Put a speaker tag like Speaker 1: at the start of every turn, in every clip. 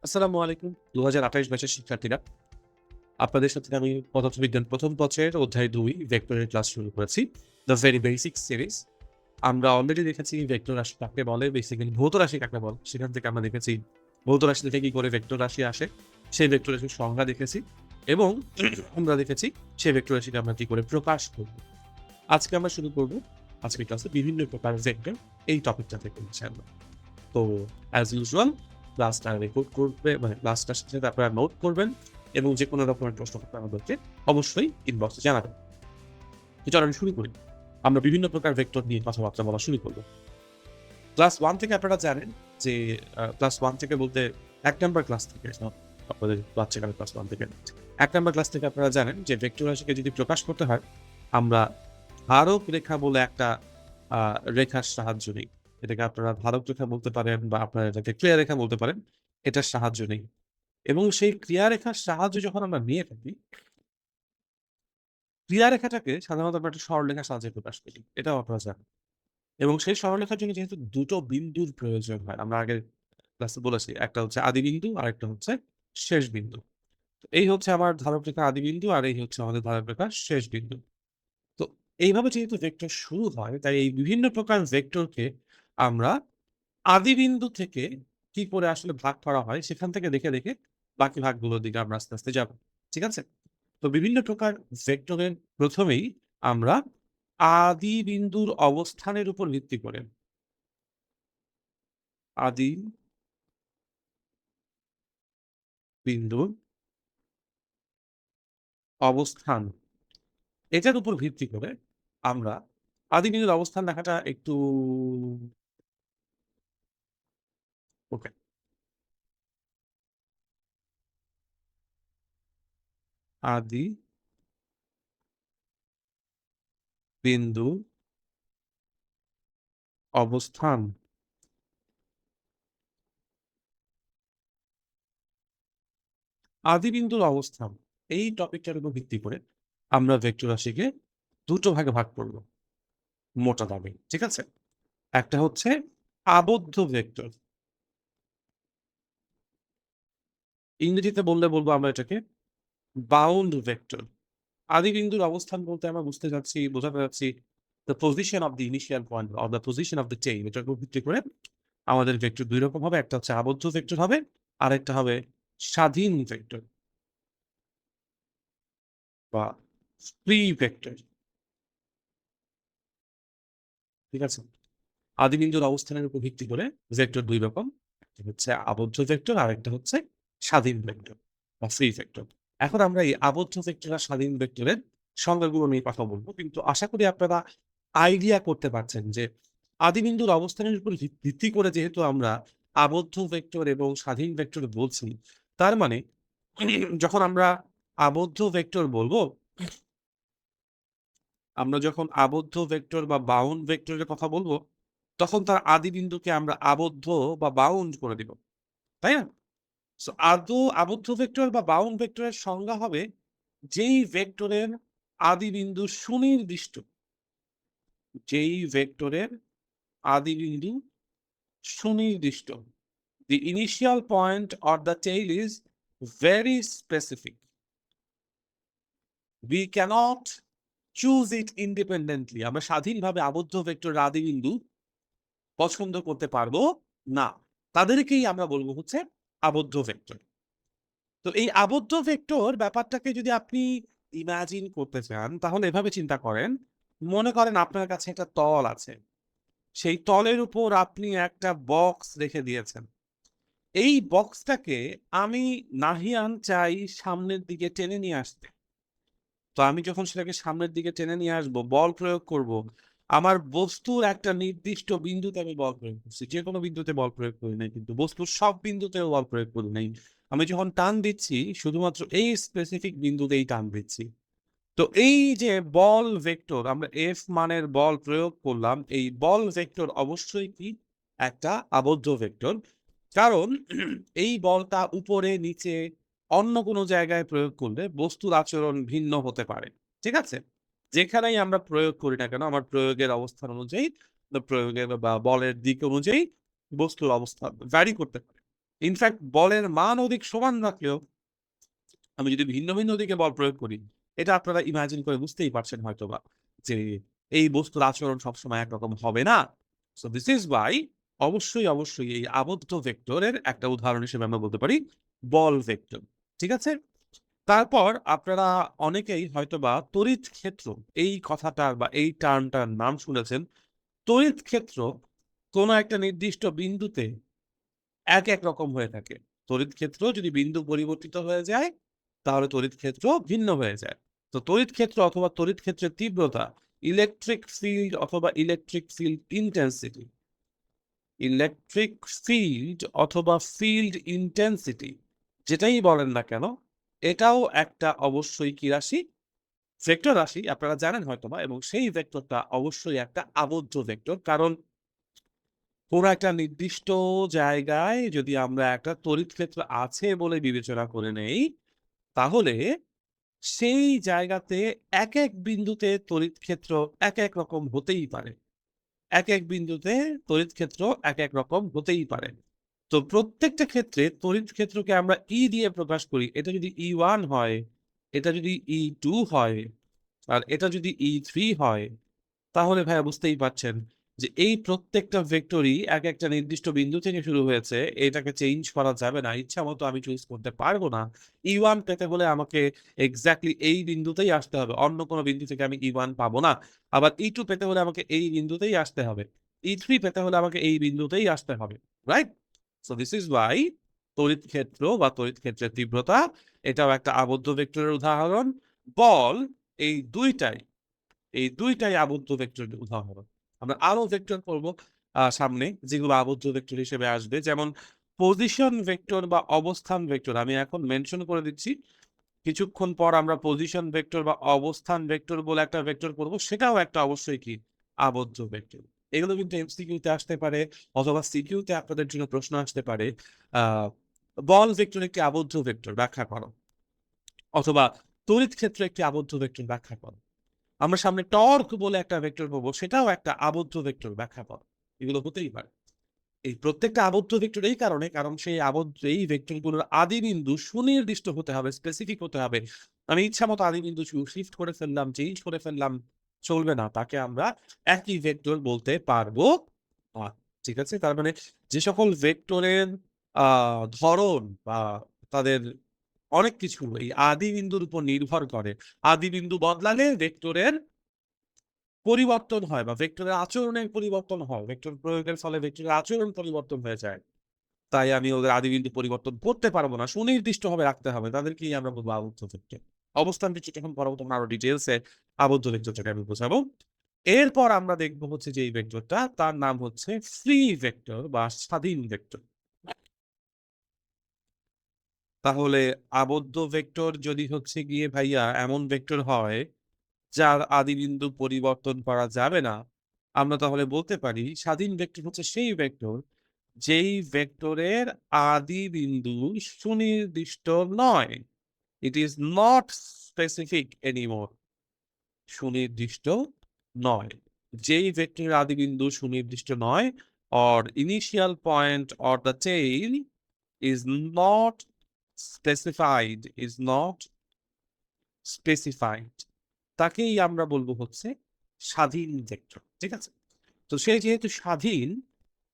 Speaker 1: আসসালামু আলাইকুম। ২০২৮ ব্যাচের শিক্ষার্থীরা, আপনাদের সাথে আমি পদার্থবিজ্ঞান ১ম বছরের অধ্যায় ২ ভেক্টরের ক্লাস শুরু করেছি। The very basic series. আমরা অলরেডি দেখেছি ভেক্টর রাশি কাকে বলে, বেসিক্যালি ভৌত রাশি কাকে বলে। সেখান থেকে আমরা দেখেছি ভৌত রাশি থেকে কি করে ভেক্টর রাশি আসে, সেই ভেক্টর রাশির সংজ্ঞা দেখেছি এবং আমরা দেখেছি সেই ভেক্টর রাশিকে আমরা কি করে প্রকাশ করব। আজকে আমরা শুরু করব আজকের ক্লাসে বিভিন্ন প্রকার ভেক্টর এই টপিকটা থেকে ইনশাআল্লাহ। তো অ্যাজ ইউজুয়াল ক্লাসটা রেকর্ড করবে, মানে ক্লাসটার সাথে সাথে আপনারা নোট করবেন এবং যে কোনো রকমের প্রশ্ন থাকলে আমাদেরকে অবশ্যই ইনবক্সে জানাবেন। তো চলো আমি শুরু করি। আমরা বিভিন্ন প্রকার ভেক্টর নিয়ে কথাবার্তা বলা শুরু করব। ক্লাস 1 থেকে আপনারা জানেন যে ক্লাস 1 থেকে বলতে ১ নাম্বার ক্লাস থেকে আপনাদের বাচ্চাকালের ক্লাস 1 থেকে ১ নাম্বার ক্লাস থেকে আপনারা জানেন যে ভেক্টর রাশিকে যদি প্রকাশ করতে হয় আমরা ধারক রেখা বলে একটা রেখার সাহায্য নিই। এটাকে আপনারা ধারক রেখা বলতে পারেন বা আপনারা এটাকে ক্রিয়া রেখা বলতে পারেন। এটার সাহায্য নেই এবং সেই ক্রিয়া রেখার সাহায্য যখন আমরা নিয়ে থাকি, ক্রিয়া রেখাটাকে সাধারণত আমরা একটা সরলরেখার সাহায্যে প্রকাশ করি। এটাও আপনারা জানেন এবং সেই সরলরেখার জন্য যেহেতু দুটো বিন্দুর প্রয়োজন হয়, আমরা আগের ক্লাসে বলেছি একটা হচ্ছে আদি বিন্দু আরেকটা হচ্ছে শেষ বিন্দু। তো এই হচ্ছে আমার ধারক রেখার আদি বিন্দু আর এই হচ্ছে আমাদের ধারক রেখার শেষ বিন্দু। তো এইভাবে যেহেতু ভেক্টর শুরু হয় তাই এই বিভিন্ন প্রকার ভেক্টরকে আমরা আদি বিন্দু থেকে কি করে আসলে ভাগ করা হয় সেখান থেকে দেখে বাকি ভাগগুলোর দিকে আমরা আস্তে আস্তে যাব। ঠিক আছে? তো বিভিন্ন প্রকার ভেক্টরের প্রথমেই আমরা আদি বিন্দুর অবস্থানের উপর ভিত্তি করে আদি বিন্দুর অবস্থান এটার উপর ভিত্তি করে আমরা আদি বিন্দুর অবস্থান লেখাটা একটু ওকে। আদি বিন্দু অবস্থান। আদি বিন্দুর অবস্থান এই টপিকটার উপর ভিত্তি করে আমরা ভেক্টর রাশিকে দুটো ভাগে ভাগ করব মোটা দাগে। ঠিক আছে? একটা হচ্ছে আবদ্ধ ভেক্টর। ইংরেজিতে বললে বলবো আমরা এটাকে বাউন্ড ভেক্টর। আদি বিন্দুর অবস্থান বলতে আমরা বোঝাতে যাচ্ছি the position of the initial point or the position of the chain, এটার উপর ভিত্তি করে আমাদের ভেক্টর দুই রকম হবে। একটা হচ্ছে আবদ্ধ ভেক্টর হবে, আরেকটা হবে স্বাধীন ভেক্টর বা ফ্রি ভেক্টর। ঠিক আছে? আদি বিন্দুর অবস্থানের উপর ভিত্তি করে ভেক্টর দুই রকম। একটা হচ্ছে আবদ্ধ ভেক্টর, আরেকটা হচ্ছে স্বাধীন ভেক্টর বা ফ্রি ভেক্টর। এখন আমরা এই আবদ্ধ ভেক্টর আর স্বাধীন ভেক্টরের সংজ্ঞাগুলো নিয়ে কথা বলবো। কিন্তু আশা করি আপনারা আইডিয়া করতে পারছেন যে আদি বিন্দুর অবস্থানের উপর ভিত্তি করে যেহেতু আমরা আবদ্ধ ভেক্টর এবং স্বাধীন ভেক্টর বলছি, তার মানে যখন আমরা আবদ্ধ ভেক্টর বলবো, আমরা যখন আবদ্ধ ভেক্টর বা বাউন্ড ভেক্টরের কথা বলবো তখন তার আদি বিন্দুকে আমরা আবদ্ধ বা বাউন্ড করে দিব, তাই না? সো আবদ্ধ ভেক্টর বা বাউন্ড ভেক্টরের সংজ্ঞা হবে যেই ভেক্টরের আদি বিন্দু সুনির্দিষ্ট, যেই ভেক্টরের আদি বিন্দু সুনির্দিষ্ট, the initial point or the tail is very specific, we cannot choose it independently, আমরা স্বাধীনভাবে আবদ্ধ ভেক্টরের আদি বিন্দু পছন্দ করতে পারবো না। তাদেরকেই আমরা বলবো হচ্ছে আবদ্ধ ভেক্টর। তো এই আবদ্ধ ভেক্টর ব্যাপারটাকে যদি আপনি ইমাজিন করতে চান তাহলে এভাবে চিন্তা করেন, মনে করেন আপনার কাছে একটা তল আছে, সেই তলের উপর আপনি একটা বক্স রেখে দিয়েছেন। এই বক্সটাকে আমি নাহিয়ান চাই সামনের দিকে টেনে নিয়ে আসতে। তো আমি যখন সেটাকে সামনের দিকে টেনে নিয়ে আসবো, বল প্রয়োগ করব, আমার বস্তুর একটা নির্দিষ্ট বিন্দুতে আমি বল প্রয়োগ করছি, যে কোনো বিন্দুতে বল প্রয়োগ করি নাই, কিন্তু বস্তুর সব বিন্দুতেও বল প্রয়োগ করি নাই। আমি যখন টান দিচ্ছি শুধুমাত্র এই স্পেসিফিক বিন্দুতেই টান দিচ্ছি। তো এই যে বল ভেক্টর, আমরা এফ মানের বল প্রয়োগ করলাম, এই বল ভেক্টর অবশ্যই কি একটা আবদ্ধ ভেক্টর, কারণ এই বলটা উপরে নিচে অন্য কোনো জায়গায় প্রয়োগ করলে বস্তুর আচরণ ভিন্ন হতে পারে। ঠিক আছে? যেখানেই আমরা প্রয়োগ করি না কেন আমার প্রয়োগের অবস্থান অনুযায়ী, প্রয়োগের বা বলের দিক অনুযায়ী বস্তুর অবস্থান ভ্যারি করতে পারে। ইনফ্যাক্ট বলের মান অধিক সমান রাখলেও আমি যদি ভিন্ন ভিন্ন দিকে বল প্রয়োগ করি, এটা আপনারা ইমাজিন করে বুঝতেই পারছেন হয়তোবা যে এই বস্তুর আচরণ সবসময় একরকম হবে না। সো দিস ইজ ওয়াই অবশ্যই এই আবদ্ধ ভেক্টরের একটা উদাহরণ হিসেবে আমরা বলতে পারি বল ভেক্টর। ঠিক আছে? তারপর আপনারা অনেকেই হয়তোবা তড়িৎ ক্ষেত্র এই কথাটার বা এই টার্মটার নাম শুনেছেন। তড়িৎ ক্ষেত্র কোনো একটা নির্দিষ্ট বিন্দুতে এক রকম হয়ে থাকে। তড়িৎ ক্ষেত্র যদি বিন্দু পরিবর্তিত হয়ে যায়, তাহলে তড়িৎ ক্ষেত্র ভিন্ন হয়ে যায়। তো তড়িৎ ক্ষেত্র অথবা তড়িৎ ক্ষেত্রের তীব্রতা, ইলেকট্রিক ফিল্ড অথবা electric field intensity, electric field অথবা ফিল্ড ইনটেনসিটি যেটাই বলেন না কেন, এটাও একটা অবশ্যই কি রাশি? ভেক্টর রাশি আপনারা জানেন হয়তোবা, এবং সেই ভেক্টরটা অবশ্যই একটা আবদ্ধ ভেক্টর। কারণ কোনো একটা নির্দিষ্ট জায়গায় যদি আমরা একটা তড়িৎ ক্ষেত্র আছে বলে বিবেচনা করে নেই, তাহলে সেই জায়গাতে এক বিন্দুতে তড়িৎ ক্ষেত্র এক রকম হতেই পারে। এক বিন্দুতে তড়িৎ ক্ষেত্র এক রকম হতেই পারে। তো প্রত্যেকটা ক্ষেত্রে তড়িৎ ক্ষেত্রকে আমরা ই দিয়ে প্রকাশ করি। এটা যদি E1 হয়, এটা যদি E2 হয়, আর এটা যদি E3 হয়, তাহলে ভাইয়া বুঝতেই পারছেন যে এই প্রত্যেকটা ভেক্টরই একটা নির্দিষ্ট বিন্দু থেকে শুরু হয়েছে। এটাকে চেঞ্জ করা যাবে না। ইচ্ছা মতো আমি চুজ করতে পারবো না। E1 পেতে হলে আমাকে এক্স্যাক্টলি এই বিন্দুতেই আসতে হবে। অন্য কোনো বিন্দু থেকে আমি E1 পাবো না। আবার E2 পেতে হলে আমাকে এই বিন্দুতেই আসতে হবে। E3 পেতে হলে আমাকে এই বিন্দুতেই আসতে হবে। Right? So this is Y তড়িৎ ক্ষেত্র বা তড়িৎ ক্ষেত্রের তীব্রতা এটাও একটা আবদ্ধ ভেক্টরের উদাহরণ। বল এই দুইটাই আবদ্ধ ভেক্টরের উদাহরণ। আমরা আরো ভেক্টর পড়বো সামনে, যেগুলো আবদ্ধ ভেক্টর হিসেবে আসবে। যেমন পজিশন ভেক্টর বা অবস্থান ভেক্টর। আমি এখন মেনশন করে দিচ্ছি, কিছুক্ষণ পর আমরা পজিশন ভেক্টর বা অবস্থান ভেক্টর বলে একটা ভেক্টর পড়বো, সেটাও একটা অবশ্যই কি আবদ্ধ ভেক্টর। এগুলো কিন্তু এমসিকিউতে আসতে পারে, অথবা সিকিউতে আপনাদের জন্য প্রশ্ন আসতে পারে। আহ বল ভেক্টর একটি আবদ্ধ ভেক্টর, ব্যাখ্যা করো। অথবা তড়িৎ ক্ষেত্র একটি আবদ্ধ ভেক্টর, ব্যাখ্যা করো। আমরা সামনে টর্ক বলে একটা ভেক্টর পাবো, সেটাও একটা আবদ্ধ ভেক্টর, ব্যাখ্যা করো। এগুলো হতেই পারে। এই প্রত্যেকটা আবদ্ধ ভেক্টর এই কারণে, কারণ সেই আবদ্ধ এই ভেক্টরগুলোর আদি বিন্দু সুনির্দিষ্ট হতে হবে, স্পেসিফিক হতে হবে। আমি ইচ্ছা মতো আদি বিন্দু শিফট করে ফেললাম, চেঞ্জ করে ফেললাম, চলবে না। তাকে আমরা একই ভেক্টর বলতে পারবো না। ঠিক আছে? তার মানে যে সকল ভেক্টরের ধরন বা তাদের অনেক কিছু এই আদি বিন্দুর উপর নির্ভর করে। আদি বিন্দু বদলালে ভেক্টরের পরিবর্তন হয় বা ভেক্টরের আচরণের পরিবর্তন হয়। ভেক্টর প্রয়োগের ফলে ভেক্টরের আচরণ পরিবর্তন হয়ে যায়। তাই আমি ওদের আদি বিন্দু পরিবর্তন করতে পারবো না, সুনির্দিষ্টভাবে রাখতে হবে। তাদেরকেই আমরা বলবো আবদ্ধ ভেক্টর। অবস্থান ভিত্তিক এখন পরবর্তী আরো ডিটেলসে আবদ্ধ ভেক্টরটাকে আমি বোঝাবো। এরপর আমরা দেখবো হচ্ছে যে এই ভেক্টরটা, তার নাম হচ্ছে ফ্রি ভেক্টর বা স্বাধীন ভেক্টর। তাহলে আবদ্ধ ভেক্টর যদি হচ্ছে গিয়ে ভাইয়া এমন ভেক্টর হয় যার আদি বিন্দু পরিবর্তন করা যাবে না, আমরা তাহলে বলতে পারি স্বাধীন ভেক্টর হচ্ছে সেই ভেক্টর যেই ভেক্টরের আদি বিন্দু সুনির্দিষ্ট নয়। It is not specific anymore. সুনির্দিষ্ট নয়। যেই ভেক্টরের আদি বিন্দু সুনির্দিষ্ট নয়, or initial point or the tail is not specified, তাকেই আমরা বলবো হচ্ছে স্বাধীন ভেক্টর। ঠিক আছে? তো সে যেহেতু স্বাধীন,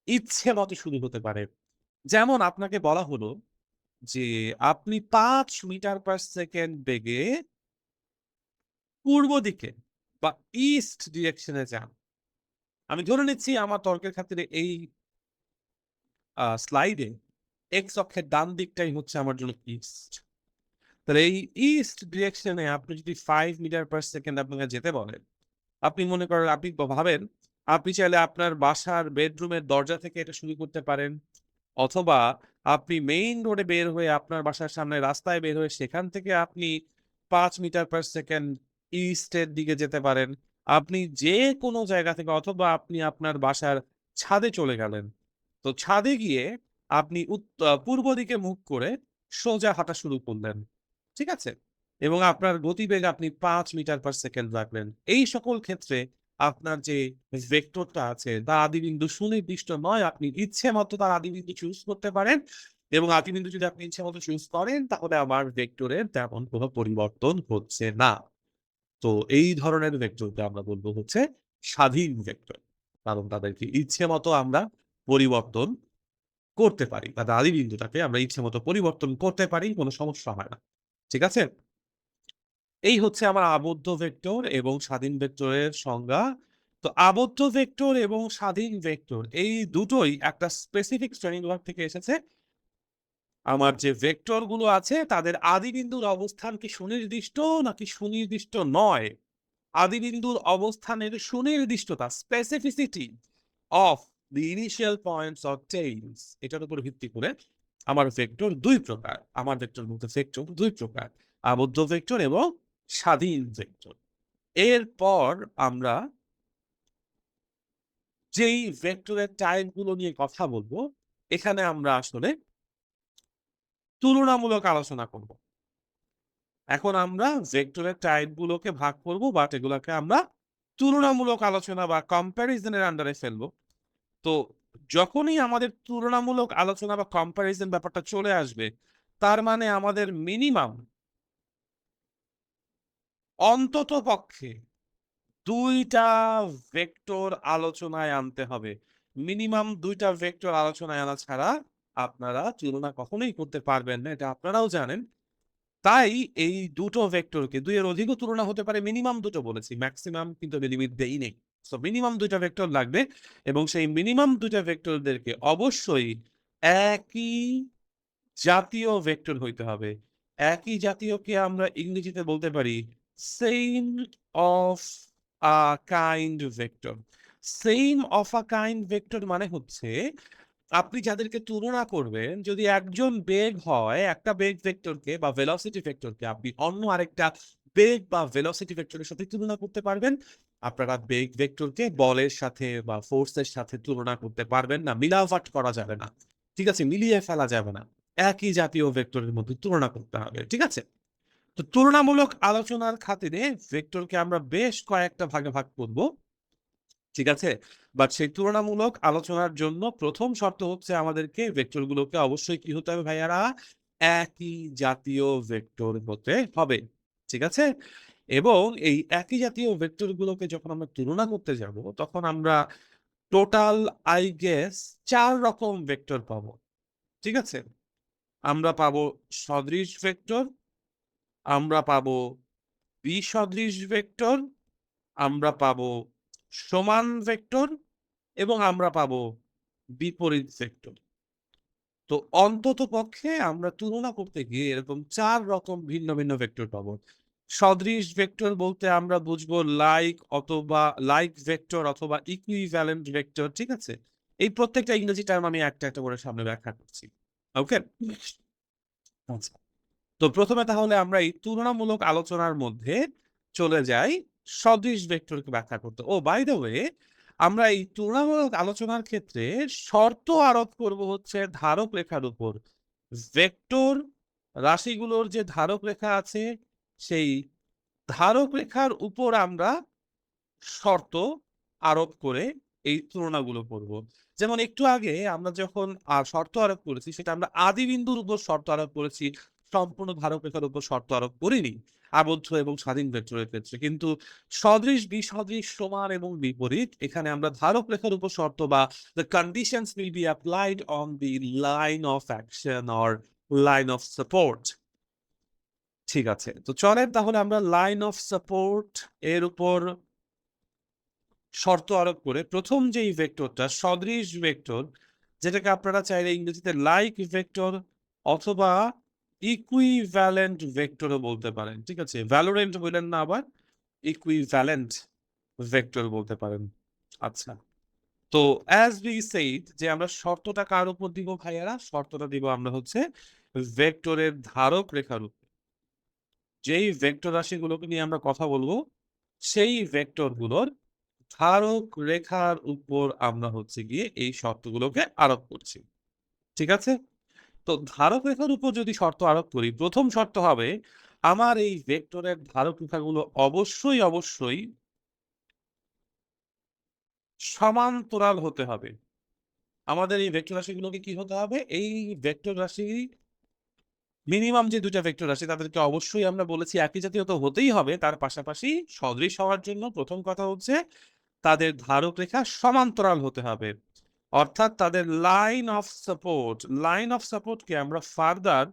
Speaker 1: ইচ্ছে মতো শুরু হতে পারে। যেমন আপনাকে বলা হলো যে আপনি 5 মিটার/সেকেন্ড বেগে পূর্ব দিকে বা ইস্ট ডিরেকশনে যান। আমি ধরে নিচ্ছি আমার তর্কের খাতিরে এই স্লাইডে এক্স অক্ষের ডান দিকটাই হচ্ছে আমার জন্য ইস্ট। তাহলে এই ইস্ট ডিরেকশনে আপনি যদি 5 মিটার/সেকেন্ড আপনাকে যেতে বলেন, আপনি মনে করেন, আপনি ভাবেন আপনি চাইলে আপনার বাসার বেডরুমের দরজা থেকে এটা শুরু করতে পারেন, অথবা আপনি মেইন রোডে বের হয়ে আপনার বাসার সামনে রাস্তায় বের হয়ে সেখান থেকে আপনি 5 মিটার/সেকেন্ড ইস্টের দিকে যেতে পারেন। আপনি যে কোনো জায়গা থেকে, অথবা আপনি আপনার বাসার ছাদে চলে গেলেন। তো ছাদে গিয়ে আপনি পূর্ব দিকে মুখ করে সোজা হাঁটা শুরু করলেন। ঠিক আছে? এবং আপনার গতিবেগ আপনি 5 মিটার/সেকেন্ড রাখলেন। এই সকল ক্ষেত্রে আপনার যে ভেক্টরটা আছে তার আদিবিন্দু সুনির্দিষ্ট নয়। আপনি ইচ্ছে মতো তার আদিবিন্দু চুজ করতে পারেন। এবং আদিবিন্দু যদি আপনি ইচ্ছে মতো চুজ করেন তাহলে আমার ভেক্টরের তেমন কোনো পরিবর্তন হচ্ছে না। তো এই ধরনের ভেক্টরকে আমরা বলবো হচ্ছে স্বাধীন ভেক্টর, কারণ তাদেরকে ইচ্ছে মতো আমরা পরিবর্তন করতে পারি, তাদের আদিবিন্দুটাকে আমরা ইচ্ছে মতো পরিবর্তন করতে পারি, কোনো সমস্যা হয় না। ঠিক আছে? এই হচ্ছে আমার আবদ্ধ ভেক্টর এবং স্বাধীন ভেক্টরের সংজ্ঞা। তো আবদ্ধ ভেক্টর এবং স্বাধীন ভেক্টর এই দুটোই একটা স্পেসিফিক শ্রেণীবিভাগ থেকে এসেছে। আমার যে ভেক্টর গুলো আছে তাদের আদিবিন্দুর অবস্থান কি সুনির্দিষ্ট নাকি সুনির্দিষ্ট নয়, আদিবিন্দুর অবস্থানের সুনির্দিষ্টতা, specificity of the initial points of tails, এটার উপর ভিত্তি করে আমার ভেক্টর দুই প্রকার, আমার ভেক্টর বলতে ভেক্টর দুই প্রকার, আবদ্ধ ভেক্টর এবং স্বাধীন ভেক্টর। এরপর আমরা যেই ভেক্টরের টাইপগুলো নিয়ে কথা বলবো, এখানে আমরা আসলে তুলনামূলক আলোচনা করব। এখন আমরা ভেক্টরের টাইপগুলোকে ভাগ করব, বাট এগুলোকে আমরা তুলনামূলক আলোচনা বা কম্প্যারিজনের আন্ডারে ফেলবো। তো যখনই আমাদের তুলনামূলক আলোচনা বা কম্প্যারিজন ব্যাপারটা চলে আসবে, তার মানে আমাদের মিনিমাম অন্তত পক্ষে দুইটা ভেক্টর আলোচনায় আনতে হবে। মিনিমাম দুইটা ভেক্টর আলোচনায় আনা ছাড়া আপনারা তুলনা কখনোই করতে পারবেন না, এটা আপনারাও জানেন। তাই এই দুটো ভেক্টরকে, দুইয়ের অধিকও তুলনা হতে পারে, মিনিমাম দুটো বলেছি, ম্যাক্সিমাম কিন্তু আমি লিমিট দেই নেই। সো মিনিমাম দুইটা ভেক্টর লাগবে এবং সেই মিনিমাম দুইটা ভেক্টরদেরকে অবশ্যই একই জাতীয় ভেক্টর হইতে হবে। একই জাতীয়কে আমরা ইংরেজিতে বলতে পারি same of a kind vector. Same of a kind vector মানে হচ্ছে আপনি যাদেরকে তুলনা করবেন, যদি একজন বেগ হয়, একটা বেগ ভেক্টরকে বা ভেলোসিটি ভেক্টরকে আপনি অন্য আরেকটা বেগ বা ভেলোসিটি ভেক্টরের সাথে তুলনা করতে পারবেন। আপনারা বেগ ভেক্টরকে বলের সাথে বা ফোর্সের সাথে তুলনা করতে পারবেন না, মিলাভাট করা যাবে না। ঠিক আছে, মিলিয়ে ফেলা যাবে না, একই জাতীয় ভেক্টরের মধ্যে তুলনা করতে হবে। ঠিক আছে? তো তুলনামূলক আলোচনার খাতিরে ভেক্টরকে আমরা বেশ কয়েকটা ভাগে ভাগ করব। ঠিক আছে, বাট সেই তুলনামূলক আলোচনার জন্য প্রথম শর্ত হচ্ছে আমাদেরকে ভেক্টরগুলোকে অবশ্যই কি হতে হবে ভাইয়ারা, একই জাতীয় ভেক্টর হতে হবে। ঠিক আছে, এবং এই একই জাতীয় ভেক্টরগুলোকে যখন আমরা তুলনা করতে যাব তখন আমরা টোটাল আই গেস 4 রকম ভেক্টর পাবো। ঠিক আছে, আমরা পাবো সদৃশ ভেক্টর, আমরা পাবো বিসদৃশ ভেক্টর, আমরা পাবো সমান ভেক্টর এবং আমরা পাবো বিপরীত ভেক্টর। তো অন্তত পক্ষে আমরা তুলনা করতে গিয়ে এরকম 4 রকম ভিন্ন ভিন্ন ভেক্টর পাবো। সদৃশ ভেক্টর বলতে আমরা বুঝবো লাইক অথবা লাইক ভেক্টর অথবা ইকুইভ্যালেন্ট ভেক্টর। ঠিক আছে, এই প্রত্যেকটা ইংরেজি টার্ম আমি একটা একটা করে সামনে ব্যাখ্যা করছি। ওকে, আচ্ছা। তো প্রথমে তাহলে আমরা এই তুলনামূলক আলোচনার মধ্যে চলে যাই সদৃশ ভেক্টরকে ব্যাখ্যা করতে। ও বাই দ্য ওয়ে, আমরা এই তুলনামূলক আলোচনার ক্ষেত্রে শর্ত আরোপ করব হচ্ছে ধারক রেখার উপর। ভেক্টর রাশিগুলোর যে ধারক রেখা আছে, সেই ধারক রেখার উপর আমরা শর্ত আরোপ করে এই তুলনাগুলো করব। যেমন একটু আগে আমরা যখন শর্ত আরোপ করেছি, সেটা আমরা আদি বিন্দুর উপর শর্ত আরোপ করেছি, সম্পূর্ণ ধারক রেখার উপর শর্ত আরোপ করিনি আবদ্ধ এবং স্বাধীন ভেক্টরের ক্ষেত্রে। কিন্তু সদৃশ, বিসদৃশ, সমান এবং বিপরীত, এখানে আমরা ধারক রেখার উপর শর্ত বা the conditions will be applied on the line of action or line of support। ঠিক আছে, তো চলেন তাহলে আমরা লাইন অফ সাপোর্ট এর উপর শর্ত আরোপ করে প্রথম যেই ভেক্টরটা সদৃশ ভেক্টর, যেটাকে আপনারা চাইলে ইংরেজিতে লাইক ভেক্টর অথবা ইকুইভ্যালেন্ট ভেক্টরও বলতে পারেন। ঠিক আছে, ভ্যালোরেন্ট বললেন না, আবার ইকুইভ্যালেন্ট ভেক্টর বলতে পারেন। আচ্ছা, তো অ্যাজ উই সেইড যে আমরা শর্তটা কার উপর দিব ভাইয়ারা, শর্তটা দিব আমরা হচ্ছে ভেক্টরের ধারক রেখার উপর। যেই ভেক্টর রাশিগুলোকে নিয়ে আমরা কথা বলবো, সেই ভেক্টরগুলোর ধারক রেখার উপর আমরা হচ্ছে গিয়ে এই শর্তগুলোকে আরোপ করছি। ঠিক আছে, তো ধারক রেখার উপর যদি শর্ত আরোপ করি, প্রথম শর্ত হবে আমার এই ভেক্টরের ধারক রেখাগুলো অবশ্যই অবশ্যই সমান্তরাল হতে হবে। আমাদের এই ভেক্টর রাশিগুলোকে কি হতে হবে? এই ভেক্টর রাশি মিনিমাম যে দুইটা ভেক্টর রাশি তাদেরকে অবশ্যই আমরা বলেছি একই জাতীয় তো হতেই হবে, তার পাশাপাশি সদৃশ হওয়ার জন্য প্রথম কথা হচ্ছে তাদের ধারক রেখা সমান্তরাল হতে হবে, অর্থাৎ তাদের লাইন অফ সাপোর্টকে আমরা ফার্দার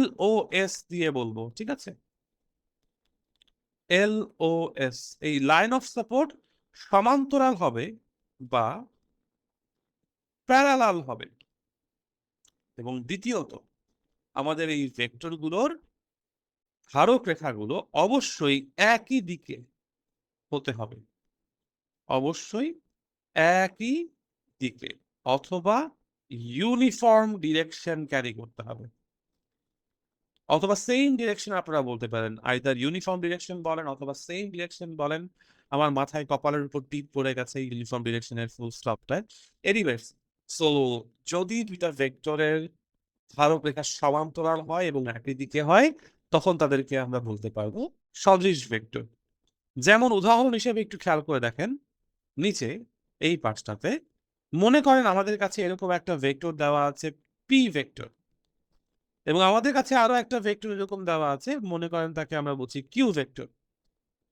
Speaker 1: LOS দিয়ে বলবো, ঠিক আছে? LOS, এই লাইন অফ সাপোর্ট সমান্তরাল হবে বা প্যারালাল হবে। এবং দ্বিতীয়ত আমাদের এই ভেক্টরগুলোর ধারক রেখাগুলো অবশ্যই একই দিকে হতে হবে, অবশ্যই একই দিকে, অথবা ইউনিফর্ম ডিরেকশন ক্যারি করতে হবে, অথবা সেম ডিরেকশন আপনারা বলতে পারেন, আইদার ইউনিফর্ম ডিরেকশন বলেন অথবা সেম ডিরেকশন বলেন। আমার মাথায় কপালের উপর টিপ পড়ে গেছে ইউনিফর্ম ডিরেকশনের ফুল স্টপটা। এনিওয়েজ, সো যদি দুইটা ভেক্টরের ধারক রেখা সমান্তরাল হয় এবং একই দিকে হয়, তখন তাদেরকে আমরা বলতে পারবো সদৃশ ভেক্টর। যেমন উদাহরণ হিসেবে একটু খেয়াল করে দেখেন নিচে এই পার্টটাতে, মনে করেন আমাদের কাছে এরকম একটা ভেক্টর দেওয়া আছে পি ভেক্টর, এবং আমাদের কাছে আরো একটা ভেক্টর এরকম দেওয়া আছে, মনে করেন তাকে আমরা বলছি কিউ ভেক্টর।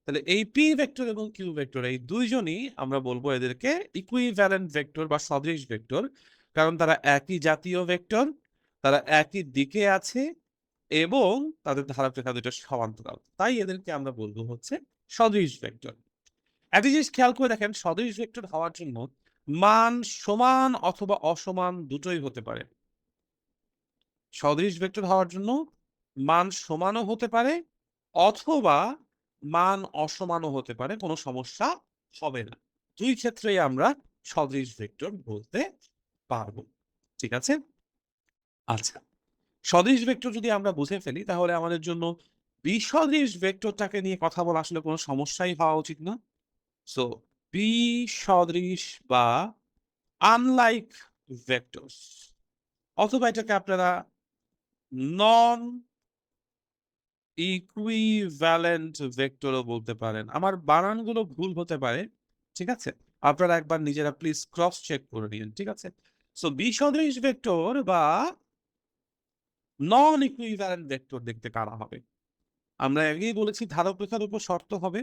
Speaker 1: তাহলে এই পি ভেক্টর এবং কিউ ভেক্টর এই দুইজনই আমরা বলবো এদেরকে ইকুইভ্যালেন্ট ভেক্টর বা সদৃশ ভেক্টর, কারণ তারা একই জাতীয় ভেক্টর, তারা একই দিকে আছে এবং তাদের ধারক রেখা দুটো সমান্তরাল, তাই এদেরকে আমরা বলবো হচ্ছে সদৃশ ভেক্টর। একটা জিনিস খেয়াল করে দেখেন, সদৃশ ভেক্টর হওয়ার জন্য মান সমান অথবা অসমান দুটোই হতে পারে। সদৃশ ভেক্টর হওয়ার জন্য মান সমানও হতে পারে অথবা মান অসমানও হতে পারে, কোনো সমস্যা হবে না। দুই ক্ষেত্রেই আমরা সদৃশ ভেক্টর বলতে পারবো, ঠিক আছে? আচ্ছা, সদৃশ ভেক্টর যদি আমরা বুঝে ফেলি তাহলে আমাদের জন্য বিসদৃশ ভেক্টরটাকে নিয়ে কথা বলা আসলে কোনো সমস্যাই হওয়া উচিত না। সো বিসদৃশ বা আনলাইক ভেক্টরস, অথবা এটাকে আপনারা নন ইকুইভ্যালেন্ট ভেক্টরও বলতে পারেন। আমার বানানগুলো ভুল হতে পারে, ঠিক আছে? আপনারা একবার নিজেরা প্লিজ ক্রস চেক করে নিন, ঠিক আছে? সো বিসদৃশ ভেক্টর বা নন ইকুইভ্যালেন্ট ভেক্টর দেখতে কারা হবে? আমরা আগেই বলেছি ধারক রেখার উপর শর্ত হবে।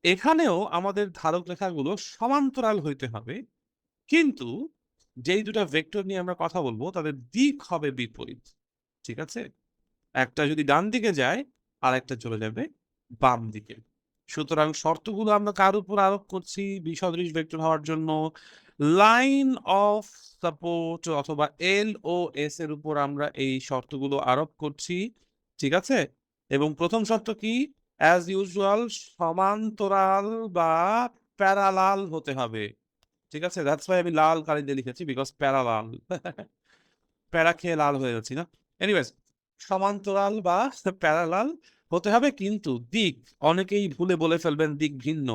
Speaker 1: এখানেও আমাদের ধারক রেখাগুলো সমান্তরাল হইতে হবে, কিন্তু যেই দুটা ভেক্টর নিয়ে আমরা কথা বলবো তাদের দিক হবে বিপরীত, ঠিক আছে? একটা যদি ডান দিকে যায় আর একটা চলে যাবে বাম দিকে। সুতরাং শর্তগুলো আমরা কার উপর আরোপ করছি বিসদৃশ ভেক্টর হওয়ার জন্য? লাইন অফ সাপোর্ট অথবা LOS এর উপর আমরা এই শর্তগুলো আরোপ করছি, ঠিক আছে? এবং প্রথম শর্ত কি? অ্যাজ ইউজুয়াল সমান্তরাল বা প্যারালাল হতে হবে, ঠিক আছে? দ্যাটস ওয়াই আমি লাল কালি দিয়ে লিখেছি, বিকজ প্যারালাল। প্যারা খেয়ে লাল হয়ে যাচ্ছি না? এনিওয়েজ, সমান্তরাল বা প্যারালাল হতে হবে, কিন্তু দিক, অনেকেই ভুলে বলে ফেলবেন দিক ভিন্ন।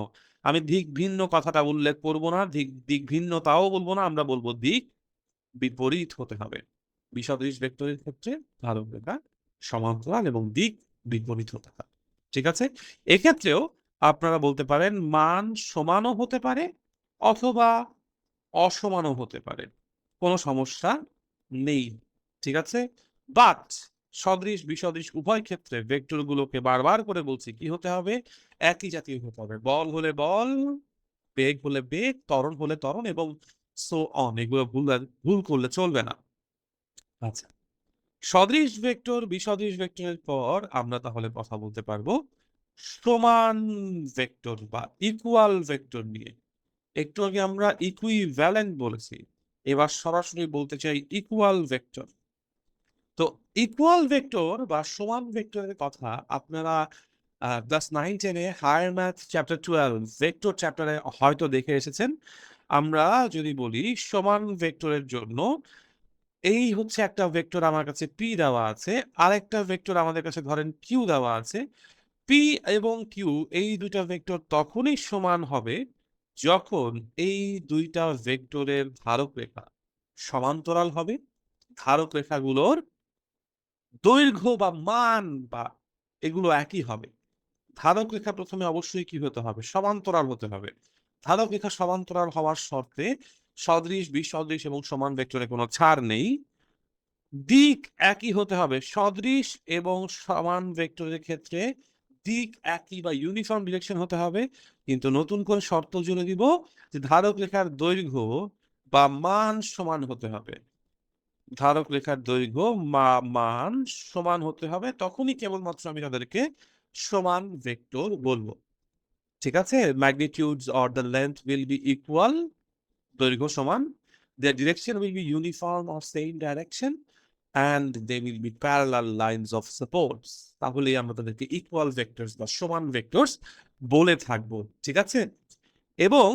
Speaker 1: আমি দিক ভিন্ন কথাটা উল্লেখ করব না, দিক ভিন্ন তাও বলবো না, আমরা বলবো দিক বিপরীত হতে হবে। বিসদৃশ ভেক্টরের ক্ষেত্রে ধারক রেখা সমান্তরাল এবং দিক বিপরীত হতে হবে, ঠিক আছে? এক্ষেত্রেও আপনারা বলতে পারেন মান সমানও হতে পারে অথবা অসমানও হতে পারে, কোনো সমস্যা নেই, ঠিক আছে? বাট সদৃশ বিসদৃশ উভয় ক্ষেত্রে ভেক্টর গুলোকে বারবার করে বলছি কি হতে হবে? একই জাতীয় হতে হবে। বল হলে বল, বেগ হলে বেগ, ত্বরণ হলে ত্বরণ, এবং সো অন, এগুলো ভুল করলে চলবে না। আচ্ছা, সদৃশ ভেক্টর বিসদৃশ ভেক্টরের পর আমরা তাহলে কথা বলতে পারবো সমান ভেক্টর বা ইকুয়াল ভেক্টর নিয়ে। একটু আগে আমরা ইকুইভ্যালেন্ট বলেছি, এবার সরাসরি বলতে চাই ইকুয়াল ভেক্টর। তো ইকুয়াল ভেক্টর বা সমান ভেক্টরের কথা আপনারা ক্লাস 9-10-এ হায়ার ম্যাথ চ্যাপ্টার 12 ভেক্টর চ্যাপ্টারে হয়তো দেখে এসেছেন। আমরা যদি বলি সমান ভেক্টরের জন্য, এই হচ্ছে একটা ভেক্টর আমার কাছে পি দেওয়া আছে, আরেকটা ভেক্টর আমাদের কাছে ধরেন কিউ দেওয়া আছে। পি এবং কিউ এই দুইটা ভেক্টর তখনই সমান হবে যখন এই দুইটা ভেক্টরের ধারক রেখা সমান্তরাল হবে, ধারক রেখাগুলোর দৈর্ঘ্য বা মান বা এগুলো একই হবে। ধারক রেখা প্রথমে অবশ্যই কি হতে হবে? সমান্তরাল হতে হবে। ধারক রেখা সমান্তরাল হওয়ার শর্তে সদৃশ, বিসদৃশ এবং সমান ভেক্টরে কোনো ছাড় নেই। দিক একই হতে হবে। সদৃশ এবং সমান ভেক্টরের ক্ষেত্রে দিক একই বা ইউনিফর্ম ডিরেকশন হতে হবে। কিন্তু নতুন করে শর্ত জুড়ে দিব যে ধারক রেখার দৈর্ঘ্য বা মান সমান হতে হবে। ধারক রেখার দৈর্ঘ্য মান সমান হতে হবে, তখনই কেবলমাত্র আমি তাদেরকে সমান ভেক্টর বলবো। ঠিক আছে? Magnitudes or the length will be equal, দৈর্ঘ্য সমান, their direction will be uniform or same direction, and they will be parallel lines of supports. তাহলেই আমরা তাদেরকে ইকুয়াল ভেক্টরস বা সমান ভেক্টরস বলে থাকবো। ঠিক আছে? এবং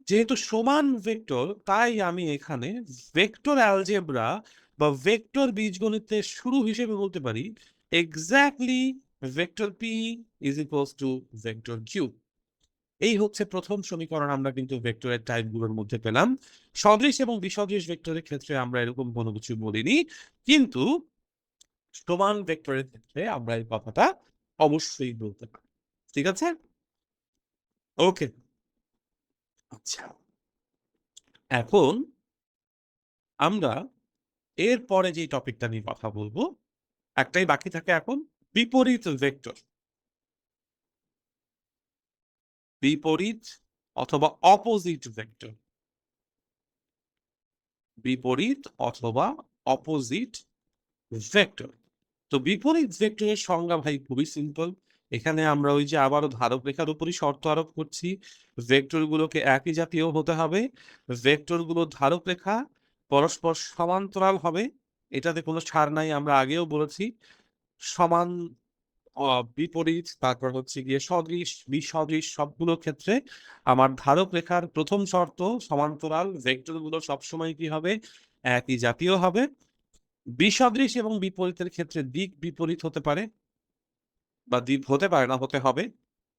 Speaker 1: যেহেতু সমান ভেক্টর, তাই আমি এখানে ভেক্টর অ্যালজেব্রা বা ভেক্টর বীজগণিতের শুরু হিসেবে বলতে পারি exactly vector P is equals to vector Q. এই হচ্ছে প্রথম সমীকরণ আমরা কিন্তু ভেক্টরের টাইপগুলোর মধ্যে পেলাম। সদৃশ এবং বিসদৃশ ভেক্টরের ক্ষেত্রে আমরা এরকম কোনো কিছু বলিনি, কিন্তু সমান ভেক্টরের ক্ষেত্রে আমরা এই কথাটা অবশ্যই বলতে পারি। ঠিক আছে? ওকে, আচ্ছা, এখন আমরা এর পরে যে টপিকটা নিয়ে কথা বলবো, একটাই বাকি থাকে এখন, বিপরীত ভেক্টর। বিপরীত অথবা অপোজিট ভেক্টর। বিপরীত অথবা অপোজিট ভেক্টর। তো বিপরীত ভেক্টরের সংজ্ঞা ভাই খুবই সিম্পল। এখানে আমরা ওই যে আবারও ধারক রেখার উপরই শর্ত আরোপ করছি, ভেক্টর গুলোকে একই জাতীয় হতে হবে, ভেক্টর গুলো ধারক রেখা পরস্পর সমান্তরাল হবে, এটাতে কোনো ছাড় নাই, আমরা আগেও বলেছি। সমান, বিপরীত, তারপর হচ্ছে গিয়ে সদৃশ, বিসদৃশ সবগুলো ক্ষেত্রে আমার ধারক রেখার প্রথম শর্ত সমান্তরাল, ভেক্টর গুলো সবসময় কি হবে, একই জাতীয় হবে। বিসদৃশ এবং বিপরীতের ক্ষেত্রে দিক বিপরীত হতে পারে, বা দিক হতে পারে না, হতে হবে।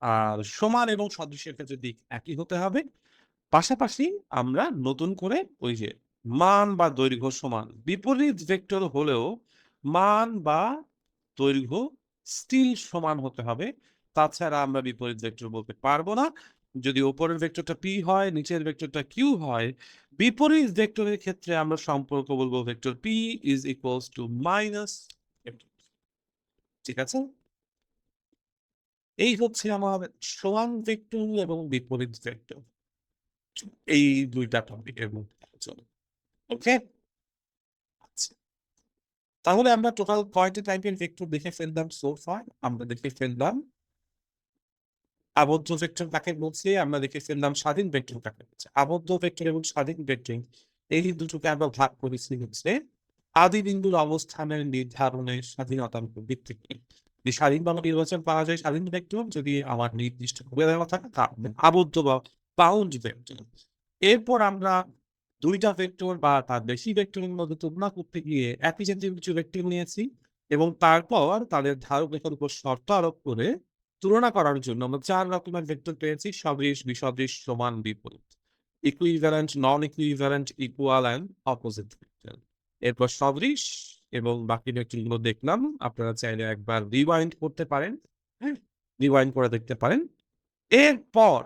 Speaker 1: আর সমান এবং সদৃশের ক্ষেত্রে দিক একই হতে হবে। পাশাপাশি আমরা নতুন করে ওই যে মান বা দৈর্ঘ্য সমান, বিপরীত ভেক্টর হলেও মান বা দৈর্ঘ্য স্টিল সমান হতে হবে, তাছাড়া আমরা বিপরীত ভেক্টর বলতে পারবো না। যদি উপরের ভেক্টরটা পি হয়, নিচের ভেক্টরটা কিউ হয়, বিপরীত ভেক্টরের ক্ষেত্রে আমরা সম্পর্ক বলবো vector P is equals two minus. ঠিক আছে? এই হচ্ছে আমার সমান ভেক্টর এবং বিপরীত ভেক্টর, এই দুইটা টপিকের মধ্যে আলোচনা। ওকে, আচ্ছা, তাহলে আমরা টোটাল কয়টা টাইপের ভেক্টর দেখে ফেললাম সো ফার? আমরা দেখে ফেললাম আবদ্ধ ভেক্টর কাকে বলছি, আমরা দেখে ফেললাম স্বাধীন ভেক্টর কাকে বলছে। আবদ্ধ ভেক্টর এবং স্বাধীন ভেক্টর এই দুটোকে আমরা ভাগ করেছি হচ্ছে আদি বিন্দুর অবস্থানের নির্ধারণের স্বাধীনতার উপর ভিত্তি করে। যদি স্বাধীনভাবে নির্বাচন করা যায় স্বাধীন ভেক্টর, যদি আমার নির্দিষ্ট করে দেওয়া থাকে তাহলে আবদ্ধ বা বাউন্ড ভেক্টর। এরপর আমরা দুইটা ভেক্টর বা তার বেশি ভেক্টরের মধ্যে তুলনা করতে গিয়ে একই জাতীয় কিছু ভেক্টর নিয়েছি, এবং তারপর তাদের ধারক রেখার উপর শর্ত আরোপ করে তুলনা করার জন্য আমরা চার রকমের ভেক্টর পেয়েছি: সদৃশ, বিসদৃশ, সমান, বিপরীত, equivalent, non equivalent, equal and opposite vector. এরপর সদৃশ এবং বাকি ভেক্টর গুলো দেখলাম, আপনারা চাইলে একবার রিওয়াইন্ড করতে পারেন, হ্যাঁ, রিওয়াইন্ড করে দেখতে পারেন। এরপর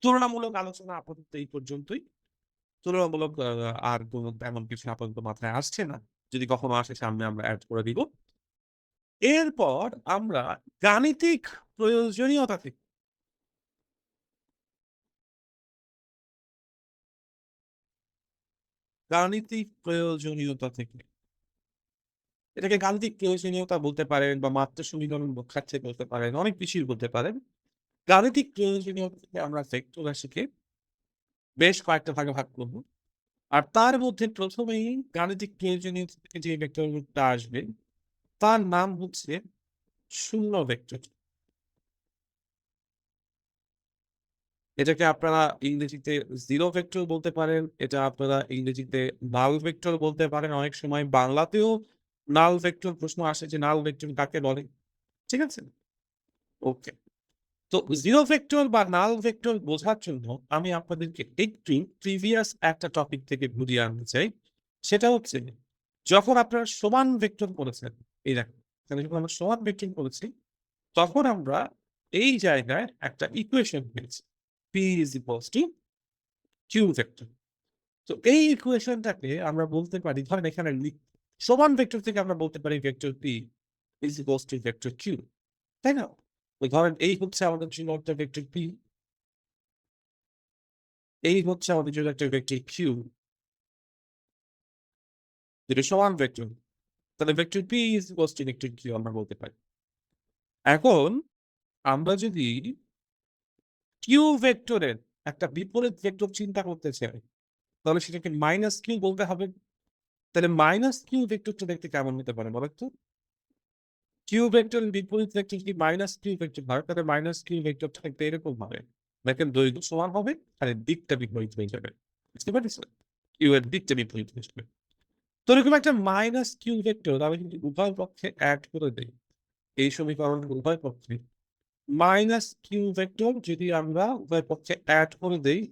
Speaker 1: তুলনামূলক আলোচনা আপাতত এই পর্যন্তই। তুলনামূলক আর কোনো তেমন কিছু আপাতত মাথায় আসছে না, যদি কখনো আসে সামনে আমরা অ্যাড করে দিব। এরপর আমরা গাণিতিক প্রয়োজনীয়তা থেকে, গাণিতিক প্রয়োজনীয়তা থেকে, এটাকে গাণিতিক প্রয়োজনীয়তা বলতে পারেন বা মাত্রা সমীকরণ ব্যাখ্যার্থে বলতে পারেন, অনেক কিছুই বলতে পারেন। গাণিতিক প্রয়োজনীয়তা থেকে আমরা ভেক্টর রাশিকে বেশ কয়েকটা ভাগে ভাগ করব। আর তার মধ্যে প্রথমেই গাণিতিক প্রয়োজনীয়তা থেকে যে ভেক্টরটা আসবে তার নাম হচ্ছে শূন্য ভেক্টর। এটাকে আপনারা ইংরেজিতে জিরো ভেক্টর বলতে পারেন, এটা আপনারা ইংরেজিতে নাল ভেক্টর বলতে পারেন, অনেক সময় বাংলাতেও নাল ভেক্টর প্রশ্ন আসে যে নাল ভেক্টর কাকে বলে। ঠিক আছে? ওকে, তো জিরো ভেক্টর বা নাল ভেক্টর বোঝার জন্য আমি আপনাদেরকে একটু প্রিভিয়াস একটা টপিক থেকে ঘুরিয়ে আনতে চাই। সেটা হচ্ছে যখন আপনারা সমান ভেক্টর করেছেন, এই দেখেন এখানে যখন আমরা সমান ভেক্টর করেছি, তখন আমরা এই জায়গায় একটা ইকুয়েশন পেয়েছি, p is equals to Q vector. তো এই ইকুয়েশনটাকে আমরা বলতে পারি, ধরেন এখানে সমান ভেক্টর থেকে আমরা বলতে পারি vector P is equals to vector Q, তাই না? তো ধরেন এই হচ্ছে আমাদের জন্য একটা ভেক্টর পি, এই হচ্ছে আমাদের জন্য একটা ভেক্টর কিউ, যেটা সমান ভেক্টর। তাহলে vector P is equals to vector Q আমরা বলতে পারি। এখন আমরা যদি কিউ ভেক্টরের একটা বিপরীত ভেক্টর চিন্তা করতে চাই, তাহলে সেটাকে মাইনাস কিউ বলতে হবে। তাহলে মাইনাস কিউ ভেক্টরটা দেখতে কেমন হতে পারে বলো তো? কিউ ভেক্টর বিপরীত ভেক্টর যদি মাইনাস কিউ ভেক্টর হয়, তাহলে মাইনাস কিউ ভেক্টরটা দেখতে এরকম হবে। দেখেন দৈর্ঘ্য সমান হবে আর দিকটা বিপরীত হয়ে যাবে। বুঝতে পারছেন? কিউ এর দিকটা বিপরীত হয়ে যাবে। তো এরকম একটা মাইনাস কিউ ভেক্টর আমি যদি উভয় পক্ষে অ্যাড করে দিই, এই সমীকরণ উভয় পক্ষে মাইনাস কিউ ভেক্টর যদি আমরা উভয় পক্ষে অ্যাড করে দেই,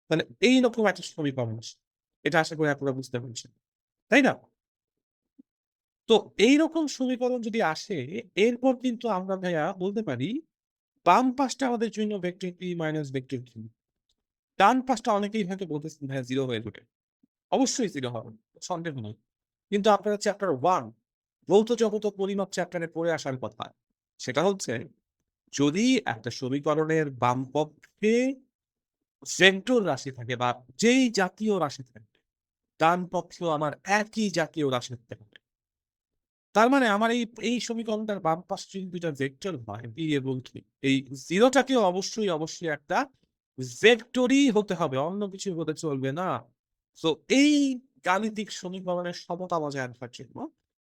Speaker 1: তাহলে এইরকম একটা সমীকরণ আসে। এটা আশা করি আপনারা বুঝতে পারছেন, তাই না? তো এইরকম সমীকরণ যদি আসে, এরপর কিন্তু আমরা ভাইয়া বলতে পারি বাম পাশটা আমাদের জন্য vector P minus vector Q. ডান পাশটা অনেকেই হয়তো বলতেছেন ভাইয়া 0 হয়ে যাবে। অবশ্যই 0 হবে, সন্দেহ নেই। কিন্তু আপনারা চ্যাপ্টার 1 ভৌত জগৎ ও পরিমাপ চ্যাপ্টারে পড়ে আসার কথা। সেটা হচ্ছে যদি একটা সমীকরণের বাম পক্ষে ভেক্টর রাশি থাকে বা যেই জাতীয় রাশি থাকে, ডান পক্ষেও আমার একই জাতীয় রাশি থাকতে হবে। তার মানে আমার এই সমীকরণটার বাম পাশে যদি দুইটা ভেক্টর হয় বি এবং কি, এই জিরোটাকেও অবশ্যই একটা ভেক্টরই হতে হবে, অন্য কিছু হতে চলবে না। তো এই গাণিতিক সমীকরণের সমতা বজায় রাখার জন্য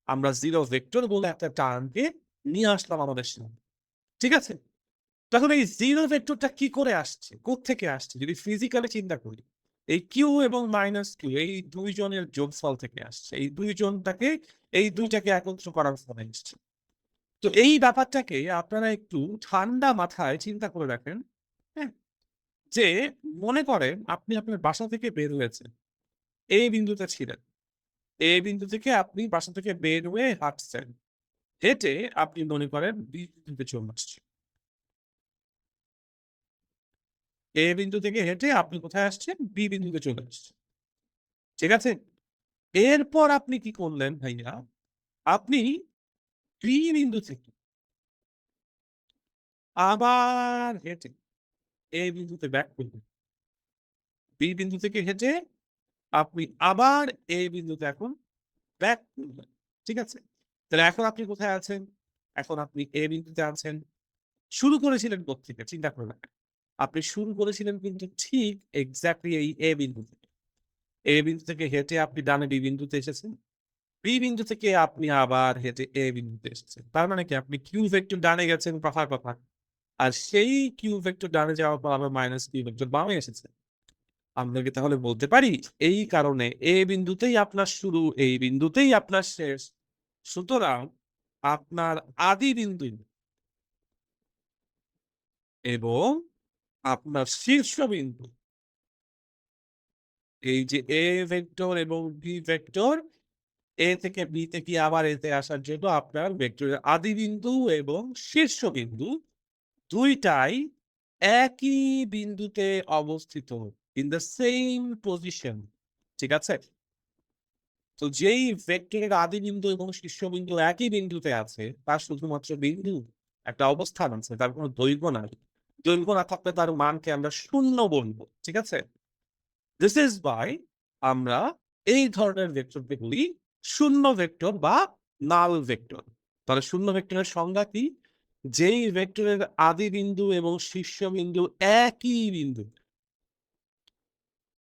Speaker 1: আমরা জিরো ভেক্টর বলে একটা টার্মকে নিয়ে আসলাম আমাদের সামনে। ঠিক আছে? তখন এই জিরো ভেক্টরটা কি করে আসছে, কোত্থেকে আসছে যদি ফিজিক্যালি চিন্তা করি, এই কিউ এবং মাইনাস কিউ এই দুইজনের যোগফল থেকে আসছে। এই দুইটাকে একত্র করার ফলে এসছে। তো এই ব্যাপারটাকে আপনারা একটু ঠান্ডা মাথায় চিন্তা করে রাখেন। হ্যাঁ, যে মনে করেন আপনি আপনার বাসা থেকে বের হয়েছেন, এই বিন্দুতে ছিলেন, এই বিন্দু থেকে আপনি বাসা থেকে বের হয়ে হাঁটছেন, হেঁটে আপনি মনে করেন বি বিন্দুতে চলে আসছেন। এ বিন্দু থেকে হেঁটে আপনি কোথায় আসছেন? বি বিন্দুতে চলে আসছেন। ঠিক আছে? এরপর আপনি কি করলেন ভাইয়া? আপনি বি বিন্দু থেকে আবার হেঁটে এ বিন্দুতে ব্যাক করলেন। বি বিন্দু থেকে হেঁটে আপনি আবার এ বিন্দুতে এখন ব্যাক করলেন। ঠিক আছে? তাহলে এখন আপনি কোথায় আছেন? এখন আপনি এ বিন্দুতে আছেন। শুরু করেছিলেন কোত্থেকে? চিন্তা করে দেখেন। আপনি শুরু করেছিলেন কিন্তু ঠিক এক্সাক্টলি এই এ বিন্দু থেকে। এ বিন্দু থেকে হেঁটে আপনি ডানে বি বিন্দুতে এসেছেন। বি বিন্দু থেকে আপনি আবার হেঁটে এ বিন্দুতে এসেছেন। তার মানে কি আপনি কিউ ভেক্টর ডানে গেছেন কথার কথা। আর সেই কিউ ভেক্টর ডানে যাওয়ার পর আবার মাইনাস কিউ ভেক্টর বামে এসেছে। আমরা কি তাহলে বলতে পারি এই কারণে এ বিন্দুতেই আপনার শুরু, এই বিন্দুতেই আপনার শেষ। সুতরাং আপনার আদি বিন্দু এবং আপনার শীর্ষবিন্দু, এই যে এ ভেক্টর এবং বি ভেক্টর, এ থেকে বি থেকে আবার এতে আসার জন্য আপনার ভেক্টরের আদি বিন্দু এবং শীর্ষবিন্দু দুইটাই একই বিন্দুতে অবস্থিত, ইন দ্য সেম পজিশন। ঠিক আছে? তো যেই ভেক্টরের আদি বিন্দু এবং শীর্ষবিন্দু একই বিন্দুতে আছে, তার শুধুমাত্র বিন্দু একটা অবস্থান আছে, তার কোনো দৈর্ঘ্য নাই। দৈর্ঘ্য না থাকলে তার মানকে আমরা শূন্য বলবো। ঠিক আছে? দিস ইজ ওয়াই আমরা এই ধরনের ভেক্টরকে বলি শূন্য ভেক্টর বা নাল ভেক্টর। তাহলে শূন্য ভেক্টরের সংজ্ঞা কি? যেই ভেক্টরের আদি বিন্দু এবং শীর্ষবিন্দু একই বিন্দু,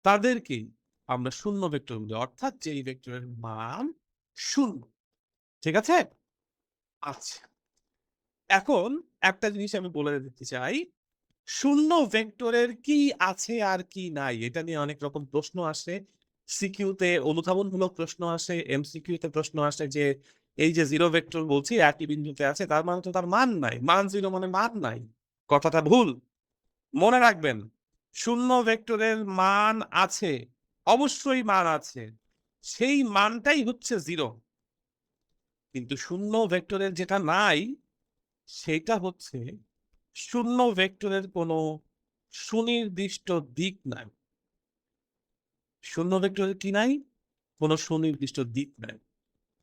Speaker 1: তাদেরকেই আমরা শূন্য ভেক্টর বলি। অর্থাৎ যেই ভেক্টরের মান শূন্য। ঠিক আছে? আচ্ছা। এখন একটা জিনিস আমি বলে দিতে চাই। শূন্য ভেক্টরের কি আছে আর কি নাই? এটা নিয়ে অনেক রকম প্রশ্ন আসে। সিকিউতে অনুধাবনমূলক প্রশ্ন আসে, এমসিকিউতে প্রশ্ন আসে যে এই যে 0 ভেক্টর বলছি একই বিন্দুতে আছে তার মানে তো তার মান নাই। মান 0 মানে মান নাই। কথাটা ভুল। মনে রাখবেন, শূন্য ভেক্টরের মান আছে। অবশ্যই মান আছে। সেই মানটাই হচ্ছে 0। কিন্তু শূন্য ভেক্টরের যেটা নাই সেটা হচ্ছে শূন্য ভেক্টরের কোনো সুনির্দিষ্ট দিক নাই। শূন্য ভেক্টরের কি নাই? কোনো সুনির্দিষ্ট দিক নাই।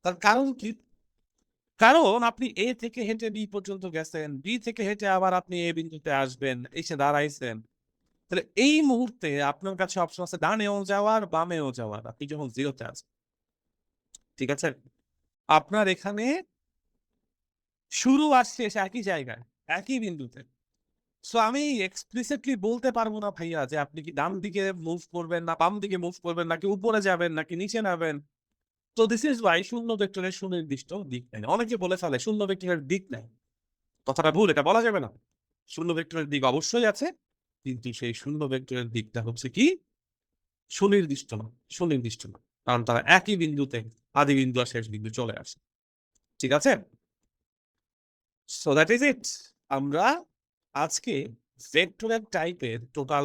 Speaker 1: তার কারণ কি? কারণ আপনি A থেকে হেঁটে B পর্যন্ত গেছেন। B থেকে হেঁটে আবার আপনি A বিন্দুতে আসবেন, এসে দাঁড়াইছেন। তাহলে এই মুহূর্তে আপনার কাছে অপশন আছে ডানেও যাওয়ার, বামেও যাওয়ার। আপনি যখন 0 তে আছেন। ঠিক আছে? আপনার এখানে শুরু আর শেষ একই জায়গায়, একই বিন্দুতে। সো আমি এক্সপ্লিসিটলি বলতে পারব না ভাইয়া যে আপনি কি ডান দিকে মুভ করবেন না বাম দিকে মুভ করবেন নাকি উপরে যাবেন নাকি নিচে নামবেন। তো দিস ইজ ওয়াই শূন্য ভেক্টরের সুনির্দিষ্ট দিক নাই। অনেকে বলে ফেলে শূন্য ভেক্টরের দিক নাই। কথাটা ভুল, এটা বলা যাবে না। শূন্য ভেক্টরের দিক অবশ্যই আছে, কিন্তু সেই শূন্য ভেক্টরের দিকটা হচ্ছে কি সুনির্দিষ্ট না, সুনির্দিষ্ট না। কারণ তারা একই বিন্দুতে আদি বিন্দু আর শেষ বিন্দু চলে আসে। ঠিক আছে? So that is it. আমরা আজকে ভেক্টরের টাইপের টোটাল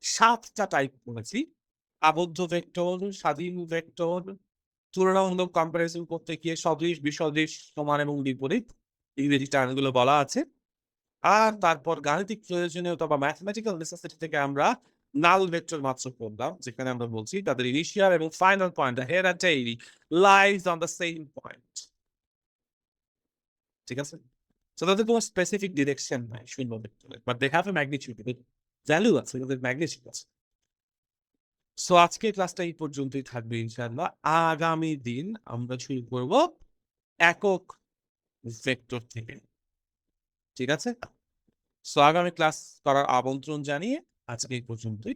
Speaker 1: ৭টা টাইপ করেছি। আবদ্ধ ভেক্টর, স্বাধীন ভেক্টর, তুলনামূলক কম্পারিজন করতে গিয়ে সদৃশ, বিসদৃশ, সমান এবং বিপরীত ইংরেজি টার্মগুলো বলা আছে। আর তারপর গাণিতিক প্রয়োজনীয়তা বা ম্যাথমেটিক্যাল নেসেসিটি থেকে আমরা নাল ভেক্টর মাত্র করলাম, যেখানে আমরা বলছি তাদের ইনিশিয়াল এবং final point head and tail lies on the same point. ঠিক আছে? সো তাদের কোনো স্পেসিফিক ডিরেকশন নাই শূন্য ভেক্টরে, but they have a magnitude, value আছে, তাদের ম্যাগনিটিউড আছে। সো আজকের ক্লাসটা এই পর্যন্তই থাকবে ইনশাআল্লাহ। আগামী দিন আমরা শুরু করব একক ভেক্টর থেকে। ঠিক আছে? সো আগামী ক্লাস করার আমন্ত্রণ জানিয়ে আজকে এই পর্যন্তই।